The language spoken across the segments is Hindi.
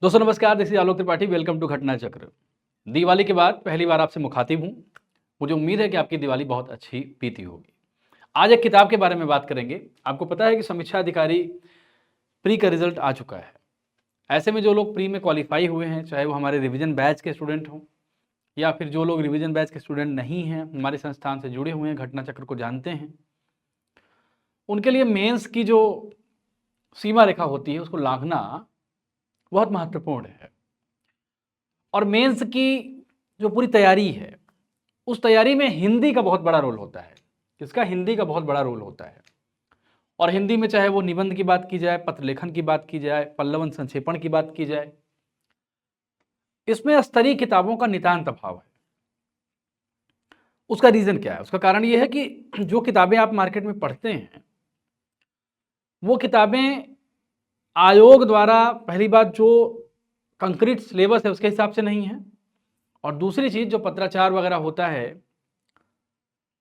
दोस्तों नमस्कार, this is Alok Tripathi. Welcome to Ghatna Chakra. Diwali के बाद पहली बार आपसे मुखातिब हूँ। मुझे उम्मीद है कि आपकी दिवाली बहुत अच्छी बीती होगी। आज एक किताब के बारे में बात करेंगे। आपको पता है कि समीक्षा अधिकारी प्री का रिजल्ट आ चुका है। ऐसे में जो लोग प्री में क्वालिफाई हुए हैं, चाहे वो हमारे रिवीजन बैच के स्टूडेंट हों या फिर जो लोग रिवीजन बैच के स्टूडेंट नहीं हैं, हमारे संस्थान से जुड़े हुए हैं, घटना चक्र को जानते हैं, उनके लिए मेंस की जो सीमा रेखा होती है उसको लांघना बहुत महत्वपूर्ण है। और मेंस की जो पूरी तैयारी है, उस तैयारी में हिंदी का बहुत बड़ा रोल होता है। किसका? हिंदी का बहुत बड़ा रोल होता है। और हिंदी में चाहे वो निबंध की बात की जाए, पत्र लेखन की बात की जाए, पल्लवन संक्षेपण की बात की जाए, इसमें स्तरीय किताबों का नितांत अभाव है। उसका रीजन क्या है? उसका कारण यह है कि जो किताबें आप मार्केट में पढ़ते हैं, वो किताबें आयोग द्वारा पहली बात जो कंक्रीट सिलेबस है उसके हिसाब से नहीं है, और दूसरी चीज जो पत्राचार वगैरह होता है,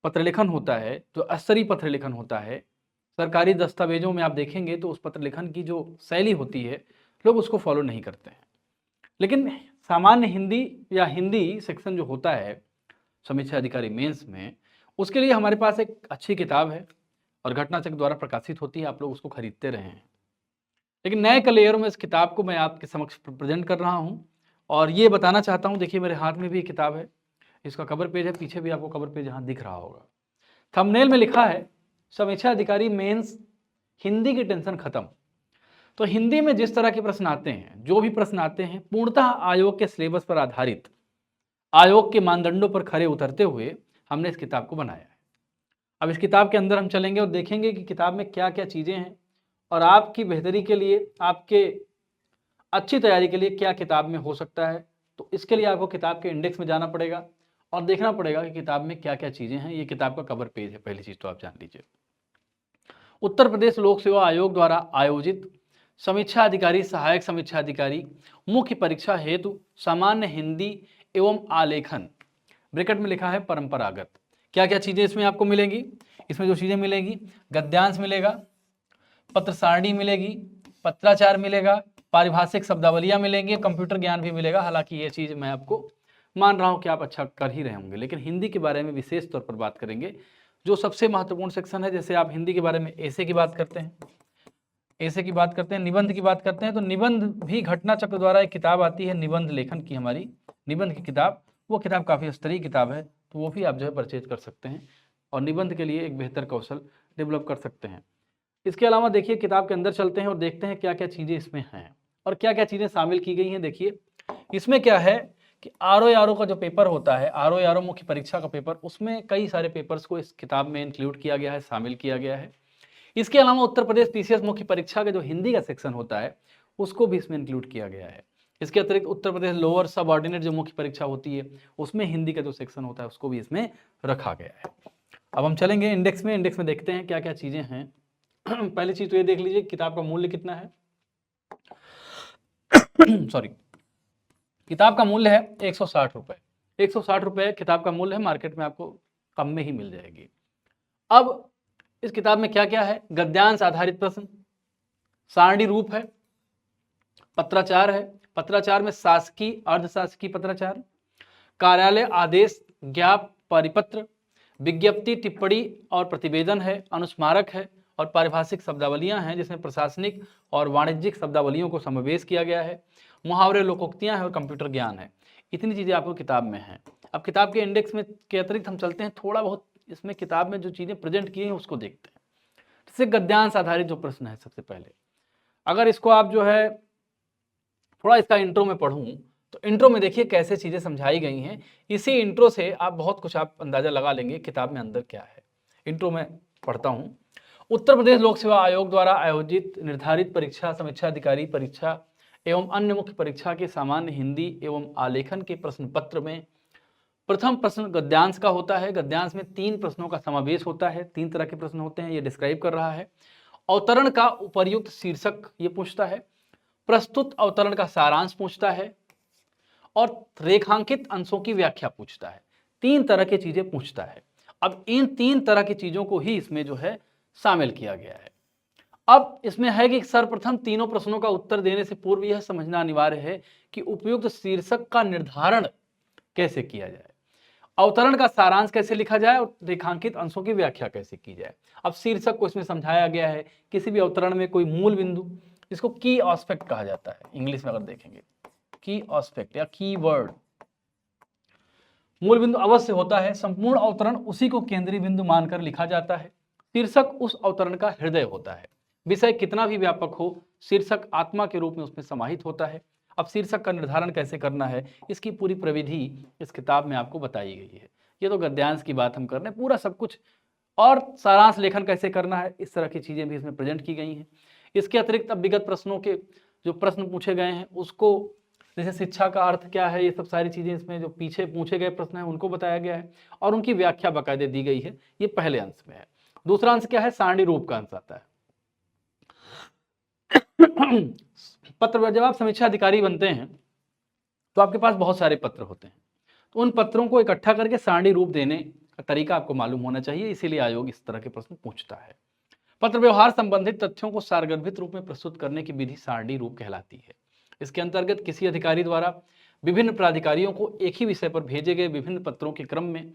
पत्र लेखन होता है, जो स्तरीय पत्र लेखन होता है, सरकारी दस्तावेजों में आप देखेंगे तो उस पत्र लेखन की जो शैली होती है, लोग उसको फॉलो नहीं करते हैं। लेकिन सामान्य हिंदी या हिंदी सेक्शन जो होता है समीक्षा अधिकारी मेंस में, उसके लिए हमारे पास एक अच्छी किताब है और घटना चक्र द्वारा प्रकाशित होती है। आप लोग उसको खरीदते रहे हैं। लेकिन नए कलेयरों में इस किताब को मैं आपके समक्ष प्रेजेंट कर रहा हूँ और ये बताना चाहता हूँ। देखिए मेरे हाथ में भी किताब है, इसका कवर पेज है, पीछे भी आपको कवर पेज यहाँ दिख रहा होगा। थंबनेल में लिखा है समीक्षा अधिकारी मेंस हिंदी की टेंशन खत्म। तो हिंदी में जिस तरह के प्रश्न आते हैं, जो भी प्रश्न आते हैं, पूर्णतः आयोग के सिलेबस पर आधारित, आयोग के मानदंडों पर खरे उतरते हुए हमने इस किताब को बनाया है। अब इस किताब के अंदर हम चलेंगे और देखेंगे कि किताब में क्या क्या चीजें हैं और आपकी बेहतरी के लिए, आपके अच्छी तैयारी के लिए क्या किताब में हो सकता है। तो इसके लिए आपको किताब के इंडेक्स में जाना पड़ेगा और देखना पड़ेगा कि किताब में क्या क्या चीजें हैं। ये किताब का कवर पेज है, पहली चीज तो आप जान लीजिए। उत्तर प्रदेश लोक सेवा आयोग द्वारा आयोजित समीक्षा अधिकारी, सहायक समीक्षा अधिकारी मुख्य परीक्षा हेतु सामान्य हिंदी एवं आलेखन, ब्रैकेट में लिखा है परंपरागत। क्या क्या चीजें इसमें आपको मिलेंगी? इसमें जो चीजें मिलेंगी, गद्यांश मिलेगा, पत्र सारणी मिलेगी, पत्राचार मिलेगा, पारिभाषिक शब्दावलियां मिलेंगी, कंप्यूटर ज्ञान भी मिलेगा। हालांकि ये चीज मैं आपको मान रहा हूं कि आप अच्छा कर ही रहे होंगे, लेकिन हिंदी के बारे में विशेष तौर पर बात करेंगे, जो सबसे महत्वपूर्ण सेक्शन है। जैसे आप हिंदी के बारे में ऐसे की बात करते हैं, ऐसे की बात करते हैं, निबंध की बात करते हैं, तो निबंध भी घटना चक्र द्वारा एक किताब आती है निबंध लेखन की, हमारी निबंध की किताब। वो किताब काफ़ी स्तरीय किताब है, तो वो भी आप जो है परचेज कर सकते हैं और निबंध के लिए एक बेहतर कौशल डेवलप कर सकते हैं। इसके अलावा देखिए किताब के अंदर चलते हैं और देखते हैं क्या क्या चीज़ें इसमें हैं और क्या क्या चीज़ें शामिल की गई हैं। देखिए इसमें क्या है कि आर का जो पेपर होता है, आर मुख्य परीक्षा का पेपर, उसमें कई सारे पेपर्स को इस किताब में इंक्लूड किया गया है, शामिल किया गया है। इसके अलावा उत्तर प्रदेश पीसीएस मुख्य परीक्षा का जो हिंदी का सेक्शन होता है, उसको भी इसमें इंक्लूड किया गया है। इसके अतिरिक्त उत्तर प्रदेश लोअर सब ऑर्डिनेट जो मुख्य परीक्षा होती है, उसमें हिंदी का जो सेक्शन होता है, उसको भी इसमें रखा गया है। अब हम चलेंगे इंडेक्स में। इंडेक्स में देखते हैं क्या क्या चीज़ें हैं। पहली चीज़ तो ये देख लीजिए किताब का मूल्य कितना है। सॉरी, किताब का मूल्य है 160 रुपये। 160 रुपये किताब का मूल्य है, मार्केट में आपको कम में ही मिल जाएगी। अब इस किताब में क्या क्या है? गद्यांश आधारित प्रश्न, सारणी रूप है, पत्राचार है, पत्राचार में शासकीय, अर्धशासकीय पत्राचार, कार्यालय आदेश, ज्ञाप, परिपत्र, विज्ञप्ति, टिप्पणी और प्रतिवेदन है, अनुस्मारक है और पारिभाषिक शब्दावलियां हैं जिसमें प्रशासनिक और वाणिज्यिक शब्दावलियों को समावेश किया गया है, मुहावरे, लोकोक्तियां हैं और कंप्यूटर ज्ञान है। इतनी चीजें आपको किताब में हैं। अब किताब के इंडेक्स में के अतिरिक्त हम चलते हैं, थोड़ा बहुत इसमें किताब में जो चीजें प्रेजेंट की हैं उसको देखते हैं। जैसे गद्यांश आधारित जो प्रश्न है, सबसे पहले अगर इसको आप जो है थोड़ा इसका इंट्रो में पढ़ूं, तो इंट्रो में देखिए कैसे चीजें समझाई गई हैं। इसी इंट्रो से आप बहुत कुछ आप अंदाजा लगा लेंगे किताब में अंदर क्या है। इंट्रो में पढ़ता हूं। उत्तर प्रदेश लोक सेवा आयोग द्वारा आयोजित निर्धारित परीक्षा, समीक्षा अधिकारी परीक्षा एवं अन्य मुख्य परीक्षा के सामान्य हिंदी एवं आलेखन के प्रश्न पत्र में प्रथम प्रश्न गद्यांश का होता है। गद्यांश में 3 प्रश्नों का समावेश होता है, 3 तरह के प्रश्न होते हैं, ये डिस्क्राइब कर रहा है। अवतरण का उपर्युक्त शीर्षक ये पूछता है, प्रस्तुत अवतरण का सारांश पूछता है और रेखांकित अंशों की व्याख्या पूछता है। 3 तरह की चीजें पूछता है। अब इन 3 तरह की चीजों को ही इसमें जो है शामिल किया गया है। अब इसमें है कि सर्वप्रथम तीनों प्रश्नों का उत्तर देने से पूर्व यह समझना अनिवार्य है कि उपयुक्त शीर्षक का निर्धारण कैसे किया जाए, अवतरण का सारांश कैसे लिखा जाए और रेखांकित अंशों की व्याख्या कैसे की जाए। अब शीर्षक को इसमें समझाया गया है, किसी भी अवतरण में कोई मूल बिंदु, जिसको की एस्पेक्ट कहा जाता है, इंग्लिश में अगर देखेंगे की एस्पेक्ट या की वर्ड, मूल बिंदु अवश्य होता है। संपूर्ण अवतरण उसी को केंद्रीय बिंदु मानकर लिखा जाता है। शीर्षक उस अवतरण का हृदय होता है। विषय कितना भी व्यापक हो, शीर्षक आत्मा के रूप में उसमें समाहित होता है। अब शीर्षक का निर्धारण कैसे करना है, इसकी पूरी प्रविधि इस किताब में आपको बताई गई है। ये तो गद्यांश की बात हम कर रहे हैं, पूरा सब कुछ, और सारांश लेखन कैसे करना है, इस तरह की चीजें भी इसमें प्रेजेंट की गई हैं। इसके अतिरिक्त अब विगत प्रश्नों के जो प्रश्न पूछे गए हैं उसको, जैसे शिक्षा का अर्थ क्या है, ये सब सारी चीजें इसमें जो पीछे पूछे गए प्रश्न हैं उनको बताया गया है और उनकी व्याख्या बाकायदे दी गई है। ये पहले अंश में है। दूसरा अंश क्या है, सारणी रूप का अंश आता है। पत्र, जब आप समीक्षा अधिकारी बनते हैं तो आपके पास बहुत सारे पत्र होते हैं, तो उन पत्रों को इकट्ठा करके सारणी रूप देने का तरीका आपको मालूम होना चाहिए, इसीलिए आयोग इस तरह के प्रश्न पूछता है। पत्र व्यवहार संबंधित तथ्यों को सारगर्भित रूप में प्रस्तुत करने की विधि सारणी रूप कहलाती है। इसके अंतर्गत किसी अधिकारी द्वारा विभिन्न प्राधिकारियों को एक ही विषय पर भेजे गए विभिन्न पत्रों के क्रम में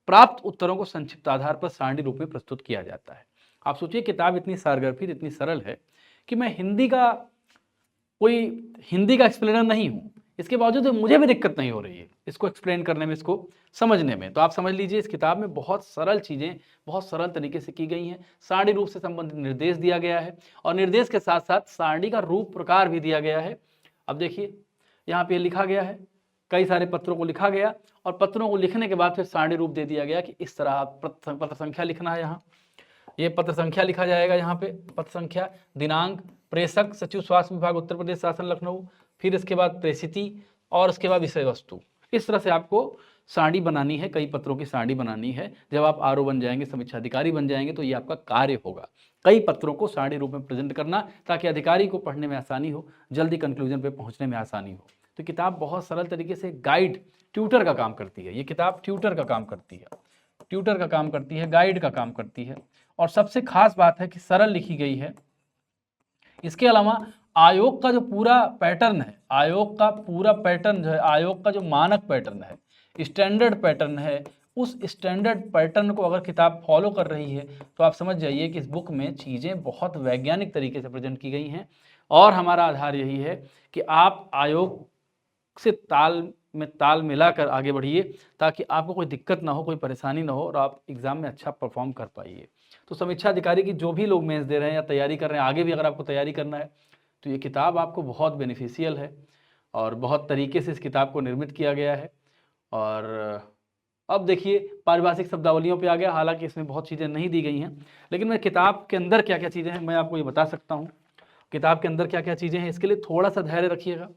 प्राप्त उत्तरों को संक्षिप्त आधार पर सारणी रूप में प्रस्तुत किया जाता है। आप सोचिए, किताब इतनी सारगर्भित, इतनी सरल है कि मैं हिंदी का एक्सप्लेनर नहीं हूं, इसके बावजूद मुझे भी दिक्कत नहीं हो रही है इसको एक्सप्लेन करने में, इसको समझने में। तो आप समझ लीजिए, इस किताब में बहुत सरल चीजें बहुत सरल तरीके से की गई हैं। सारणी रूप से संबंधित निर्देश दिया गया है और निर्देश के साथ साथ सारणी का रूप प्रकार भी दिया गया है। अब देखिए, यहाँ पे लिखा गया है, कई सारे पत्रों को लिखा गया और पत्रों को लिखने के बाद फिर सारणी रूप दे दिया गया कि इस तरह पत्र संख्या लिखना है। यहाँ ये पत्र संख्या लिखा जाएगा, यहाँ पे पत्र संख्या, दिनांक, प्रेषक सचिव स्वास्थ्य विभाग उत्तर प्रदेश शासन लखनऊ, फिर इसके बाद प्रेषिति और उसके बाद विषय वस्तु। इस तरह से आपको सारणी बनानी है, कई पत्रों की सारणी बनानी है। जब आप आरओ बन जाएंगे, समीक्षा अधिकारी बन जाएंगे, तो ये आपका कार्य होगा, कई पत्रों को सारणी रूप में प्रेजेंट करना, ताकि अधिकारी को पढ़ने में आसानी हो, जल्दी कंक्लूजन पे पहुंचने में आसानी हो। तो किताब बहुत सरल तरीके से गाइड, ट्यूटर का काम करती है। ये किताब ट्यूटर का काम करती है, ट्यूटर का काम करती है, गाइड का काम करती है। और सबसे खास बात है कि सरल लिखी गई है। इसके अलावा आयोग का जो पूरा पैटर्न है, आयोग का पूरा पैटर्न जो है, आयोग का जो मानक पैटर्न है, स्टैंडर्ड पैटर्न है, उस स्टैंडर्ड पैटर्न को अगर किताब फॉलो कर रही है तो आप समझ जाइए कि इस बुक में चीज़ें बहुत वैज्ञानिक तरीके से प्रेजेंट की गई हैं। और हमारा आधार यही है कि आप आयोग से ताल मिलाकर आगे बढ़िए, ताकि आपको कोई दिक्कत ना हो, कोई परेशानी ना हो और आप एग्जाम में अच्छा परफॉर्म कर पाइए। तो समीक्षा अधिकारी की जो भी लोग मेंस दे रहे हैं या तैयारी कर रहे हैं, आगे भी अगर आपको तैयारी करना है, तो ये किताब आपको बहुत बेनिफिशियल है और बहुत तरीके से इस किताब को निर्मित किया गया है। और अब देखिए, पारिभाषिक शब्दावलियों पे आ गया, हालांकि इसमें बहुत चीज़ें नहीं दी गई हैं, लेकिन मैं किताब के अंदर क्या क्या चीज़ें हैं मैं आपको ये बता सकता हूँ। किताब के अंदर क्या क्या चीज़ें हैं, इसके लिए थोड़ा सा धैर्य रखिएगा,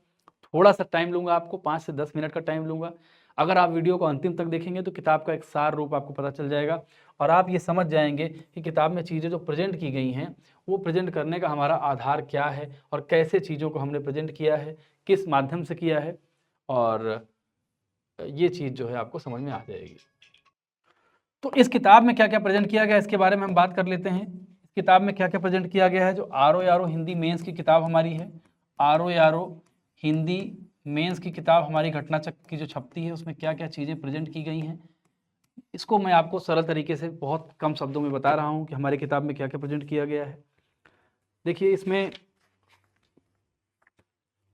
थोड़ा सा टाइम लूँगा, आपको 5 से 10 मिनट का टाइम लूँगा। अगर आप वीडियो को अंतिम तक देखेंगे तो किताब का एक सार रूप आपको पता चल जाएगा और आप ये समझ जाएंगे कि किताब में चीज़ें जो प्रेजेंट की गई हैं वो प्रेजेंट करने का हमारा आधार क्या है और कैसे चीज़ों को हमने प्रेजेंट किया है, किस माध्यम से किया है, और ये चीज़ जो है आपको समझ में आ जाएगी। तो इस किताब में क्या क्या प्रेजेंट किया गया है इसके बारे में हम बात कर लेते हैं। इस किताब में क्या क्या प्रेजेंट किया गया है, जो आरओ हिंदी मेंस की किताब हमारी है, आरओ हिंदी मेंस की किताब हमारी घटना चक्र की जो छपती है, उसमें क्या क्या चीज़ें प्रेजेंट की गई हैं, इसको मैं आपको सरल तरीके से बहुत कम शब्दों में बता रहा हूँ कि हमारी किताब में क्या क्या प्रेजेंट किया गया है। देखिए, इसमें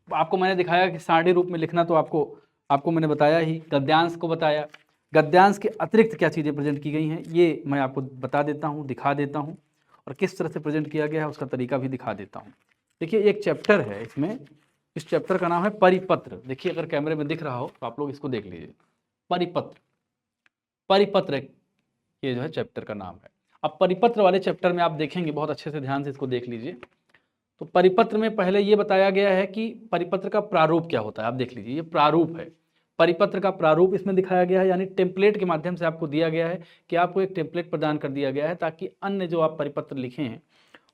आपको मैंने दिखाया कि सारणी रूप में लिखना, तो आपको मैंने बताया ही, गद्यांश को बताया, गद्यांश के अतिरिक्त क्या चीज़ें प्रेजेंट की गई हैं ये मैं आपको बता देता हूँ, दिखा देता हूँ, और किस तरह से प्रेजेंट किया गया है उसका तरीका भी दिखा देता हूँ। देखिए, एक चैप्टर है इसमें, इस चैप्टर का नाम है परिपत्र। देखिए, अगर कैमरे में दिख रहा हो तो आप लोग इसको देख लीजिए, परिपत्र, परिपत्र ये जो है चैप्टर का नाम है। अब परिपत्र वाले चैप्टर में आप देखेंगे, बहुत अच्छे से ध्यान से इसको देख लीजिए। तो परिपत्र में पहले ये बताया गया है कि परिपत्र का प्रारूप क्या होता है। आप देख लीजिए, ये प्रारूप है, परिपत्र का प्रारूप इसमें दिखाया गया है, यानी टेम्पलेट के माध्यम से आपको दिया गया है कि आपको एक टेम्पलेट प्रदान कर दिया गया है ताकि अन्य जो आप परिपत्र लिखे हैं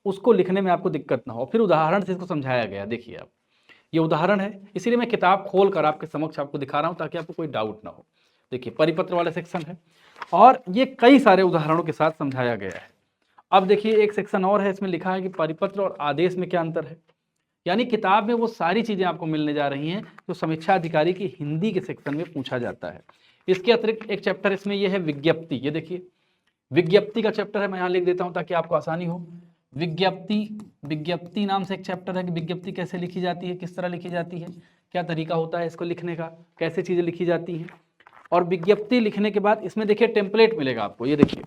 उसको लिखने में आपको दिक्कत ना हो। फिर उदाहरण से इसको समझाया गया। देखिए, आप ये उदाहरण है, इसीलिए मैं किताब खोल कर आपके समक्ष आपको दिखा रहा हूँ ताकि आपको कोई डाउट ना हो। देखिए, परिपत्र वाला सेक्शन है और ये कई सारे उदाहरणों के साथ समझाया गया है। अब देखिए एक सेक्शन और है, इसमें लिखा है कि परिपत्र और आदेश में क्या अंतर है। यानी किताब में वो सारी चीज़ें आपको मिलने जा रही हैं जो समीक्षा अधिकारी की हिंदी के सेक्शन में पूछा जाता है। इसके अतिरिक्त एक चैप्टर इसमें ये है विज्ञप्ति। ये देखिए विज्ञप्ति का चैप्टर है, मैं यहाँ लिख देता हूँ ताकि आपको आसानी हो। विज्ञप्ति नाम से एक चैप्टर है कि विज्ञप्ति कैसे लिखी जाती है, किस तरह लिखी जाती है, क्या तरीका होता है इसको लिखने का, कैसे चीज़ें लिखी जाती हैं। और विज्ञप्ति लिखने के बाद इसमें देखिए टेम्पलेट मिलेगा आपको। ये देखिए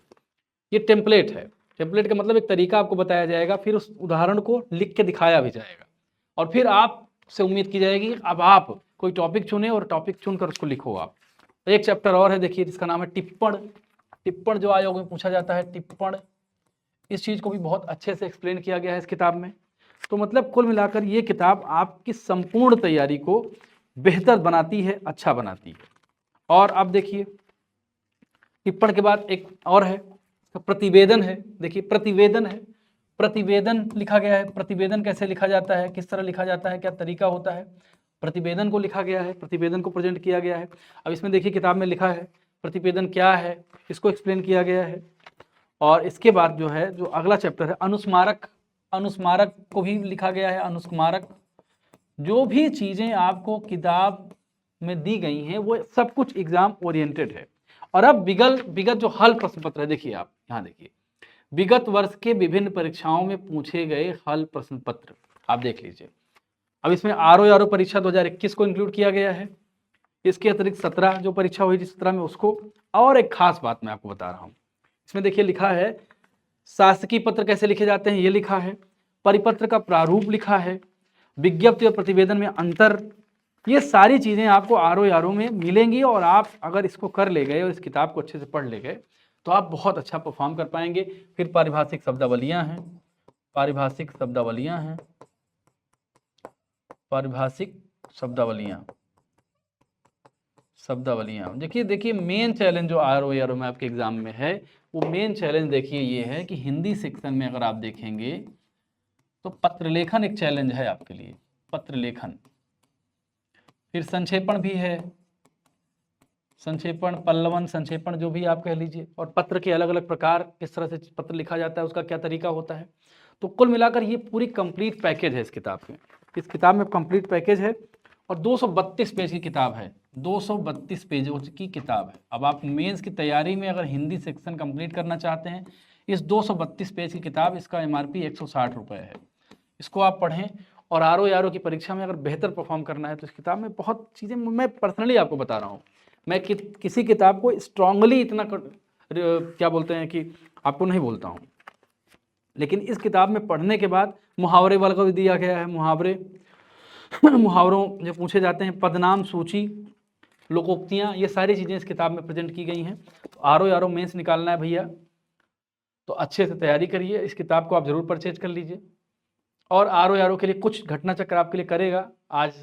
ये टेम्पलेट है। टेम्पलेट का मतलब एक तरीका आपको बताया जाएगा, फिर उस उदाहरण को लिख के दिखाया भी जाएगा और फिर आपसे उम्मीद की जाएगी अब आप कोई टॉपिक चुने और टॉपिक चुनकर उसको लिखो आप। एक चैप्टर और है देखिए जिसका नाम है टिप्पण। टिप्पण जो आयोग में पूछा जाता है, टिप्पण, इस चीज़ को भी बहुत अच्छे से एक्सप्लेन किया गया है इस किताब में। तो मतलब कुल मिलाकर ये किताब आपकी संपूर्ण तैयारी को बेहतर बनाती है, अच्छा बनाती है। और अब देखिए टिप्पण के बाद एक और है प्रतिवेदन है। देखिए प्रतिवेदन है, प्रतिवेदन लिखा गया है। प्रतिवेदन कैसे लिखा जाता है, किस तरह लिखा जाता है, क्या तरीका होता है, प्रतिवेदन को लिखा गया है, प्रतिवेदन को प्रेजेंट किया गया है। अब इसमें देखिए किताब में लिखा है प्रतिवेदन क्या है, इसको एक्सप्लेन किया गया है। और इसके बाद जो है जो अगला चैप्टर है अनुस्मारक, अनुस्मारक को भी लिखा गया है। अनुस्मारक, जो भी चीज़ें आपको किताब में दी गई हैं वो सब कुछ एग्जाम ओरिएंटेड है। और अब विगत जो हल प्रश्न पत्र है, देखिए आप यहाँ देखिए विगत वर्ष के विभिन्न परीक्षाओं में पूछे गए हल प्रश्न पत्र आप देख लीजिए। अब इसमें आरओ परीक्षा 2021 को इंक्लूड किया गया है। इसके अतिरिक्त 17 जो परीक्षा हुई थी 17 में उसको। और एक खास बात मैं आपको बता रहा हूँ, इसमें देखिए लिखा है शासकीय पत्र कैसे लिखे जाते हैं, ये लिखा है। परिपत्र का प्रारूप लिखा है। विज्ञप्ति और प्रतिवेदन में अंतर, ये सारी चीज़ें आपको आरओ में मिलेंगी। और आप अगर इसको कर ले गए और इस किताब को अच्छे से पढ़ ले गए तो आप बहुत अच्छा परफॉर्म कर पाएंगे। फिर पारिभाषिक शब्दावलियाँ हैं, पारिभाषिक शब्दावलियाँ हैं, पारिभाषिक शब्दावलियाँ, शब्दावलियाँ। देखिए मेन चैलेंज जो आरओ में आपके एग्जाम में है वो मेन चैलेंज देखिए ये है कि हिंदी सेक्शन में अगर आप देखेंगे तो पत्रलेखन एक चैलेंज है आपके लिए, पत्रलेखन। फिर संक्षेपण भी है, संक्षेपण, पल्लवन, संक्षेपण जो भी आप कह लीजिए। और पत्र के अलग अलग प्रकार, किस तरह से पत्र लिखा जाता है, उसका क्या तरीका होता है। तो कुल मिलाकर ये पूरी कंप्लीट पैकेज है इस किताब में। इस किताब में कंप्लीट पैकेज है और 232 पेज की किताब है, 232 पेजों की किताब है। अब आप मेंस की तैयारी में अगर हिंदी सेक्शन कंप्लीट करना चाहते हैं, इस 232 पेज की किताब, इसका एमआरपी 160 रुपये है। इसको आप पढ़ें और आरओ की परीक्षा में अगर बेहतर परफॉर्म करना है तो इस किताब में बहुत चीज़ें मैं पर्सनली आपको बता रहा हूँ। मैं किसी किताब को स्ट्रांगली इतना क्या बोलते हैं कि आपको नहीं बोलता हूँ, लेकिन इस किताब में पढ़ने के बाद मुहावरे वाला को भी दिया गया है। मुहावरों जो पूछे जाते हैं, पदनाम सूची, लोकोक्तियाँ, ये सारी चीज़ें इस किताब में प्रेजेंट की गई हैं। तो आरओ मेंस निकालना है भैया तो अच्छे से तैयारी करिए, इस किताब को आप ज़रूर परचेज कर लीजिए। और आरओ के लिए कुछ घटना चक्र आपके लिए करेगा, आज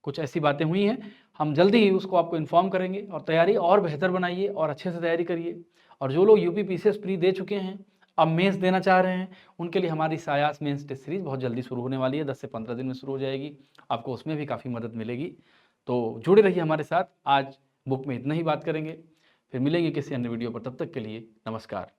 कुछ ऐसी बातें हुई हैं, हम जल्दी ही उसको आपको इन्फॉर्म करेंगे। और तैयारी और बेहतर बनाइए और अच्छे से तैयारी करिए। और जो लोग यूपी पीसीएस प्री दे चुके हैं, अब मेंस देना चाह रहे हैं, उनके लिए हमारी सायास मेंस टेस्ट सीरीज बहुत जल्दी शुरू होने वाली है, 10 से 15 दिन में शुरू हो जाएगी। आपको उसमें भी काफ़ी मदद मिलेगी, तो जुड़े रहिए हमारे साथ। आज बुक में इतना ही बात करेंगे, फिर मिलेंगे किसी अन्य वीडियो पर। तब तक के लिए नमस्कार।